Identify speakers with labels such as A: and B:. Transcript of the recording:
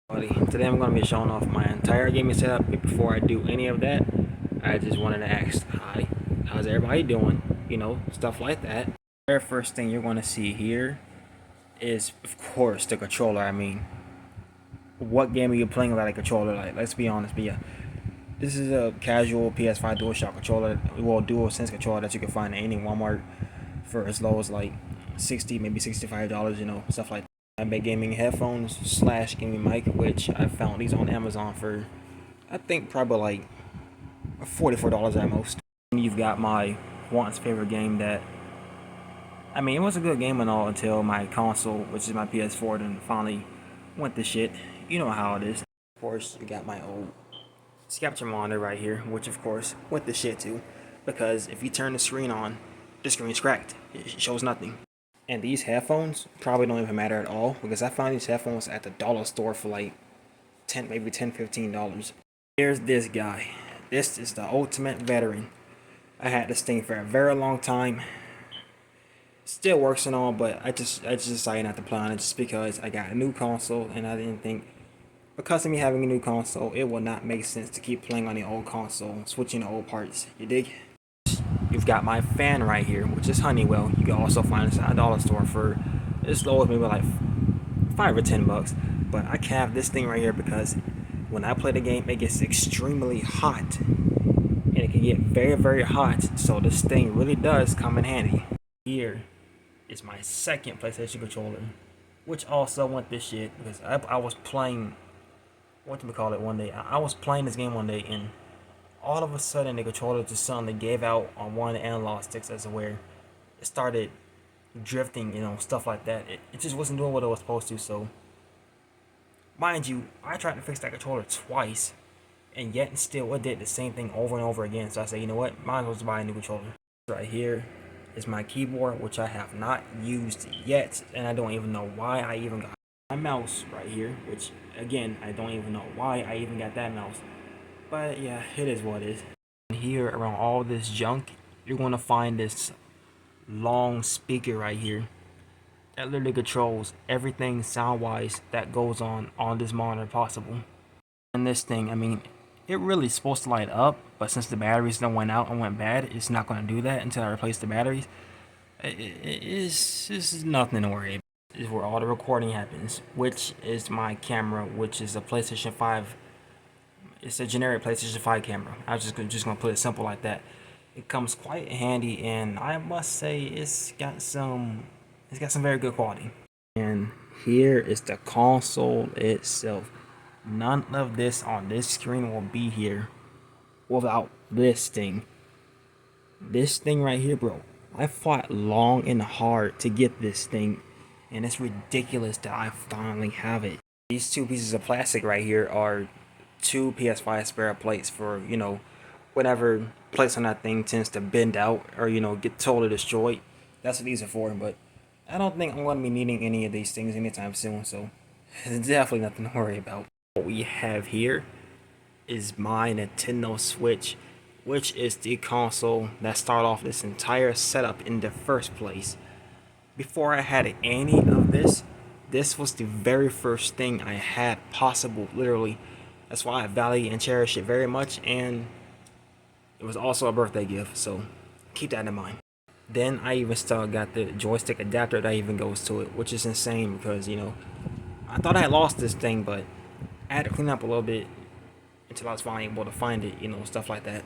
A: Today I'm going to be showing off my entire gaming setup, but before I do any of that, I just wanted to ask, hi, how's everybody doing? You know, stuff like that. The very first thing you're going to see here is, of course, the controller. I mean, what game are you playing without a controller? Like, let's be honest, but yeah. This is a casual PS5 DualShock controller, well, DualSense controller that you can find at any Walmart for as low as like $60, maybe $65, you know, stuff like that. I made gaming headphones slash gaming mic, which I found these on Amazon for, I think, probably like $44 at most. And you've got my once favorite game that, I mean, it was a good game and all until my console, which is my PS4, then finally went to shit. You know how it is. Of course, you got my old capture monitor right here, which of course went to shit too, because if you turn the screen on, the screen's cracked. It shows nothing. And these headphones probably don't even matter at all, because I found these headphones at the dollar store for like maybe $15. Here's this guy. This is the ultimate veteran. I had this thing for a very long time. Still works and all, but I just decided not to play on it just because I got a new console and I didn't think, because of me having a new console, it will not make sense to keep playing on the old console, switching to old parts. You dig? You've got my fan right here, which is Honeywell. You can also find this at a dollar store for as low as maybe like $5 or $10. But I have this thing right here because when I play the game, it gets extremely hot, and it can get very, very hot. So this thing really does come in handy. Here is my second PlayStation controller, which also went this shit because I was playing, what do we call it, one day. I was playing this game one day, and all of a sudden the controller just suddenly gave out on one of the analog sticks, as where it started drifting, you know, stuff like that. It just wasn't doing what it was supposed to. So mind you, I tried to fix that controller twice, and yet and still it did the same thing over and over again. So I said, you know what, might as well just buy a new controller. Right here is my keyboard, which I have not used yet, and I don't even know why I even got my mouse right here, which again, I don't even know why I even got that mouse. But yeah, it is what it is. Here around all this junk, you're going to find this long speaker right here that literally controls everything sound-wise that goes on this monitor possible. And this thing, I mean, it really is supposed to light up, but since the batteries done went out and went bad, it's not going to do that until I replace the batteries. It's nothing to worry about. This is where all the recording happens, which is my camera, which is a PlayStation 5. It's a generic PlayStation 5 camera. I was just gonna put it simple like that. It comes quite handy, and I must say it's got some very good quality. And here is the console itself. None of this on this screen will be here without this thing. This thing right here, bro. I fought long and hard to get this thing, and it's ridiculous that I finally have it. These two pieces of plastic right here are two PS5 spare plates for, you know, whatever plates on that thing tends to bend out or, you know, get totally destroyed. That's what these are for, but I don't think I'm going to be needing any of these things anytime soon, so it's definitely nothing to worry about. What we have here is my Nintendo Switch, which is the console that started off this entire setup in the first place. Before I had any of this was the very first thing I had possible, literally. That's why I value and cherish it very much, and it was also a birthday gift, so keep that in mind. Then I even still got the joystick adapter that even goes to it, which is insane because, you know, I thought I had lost this thing, but I had to clean up a little bit until I was finally able to find it, you know, stuff like that.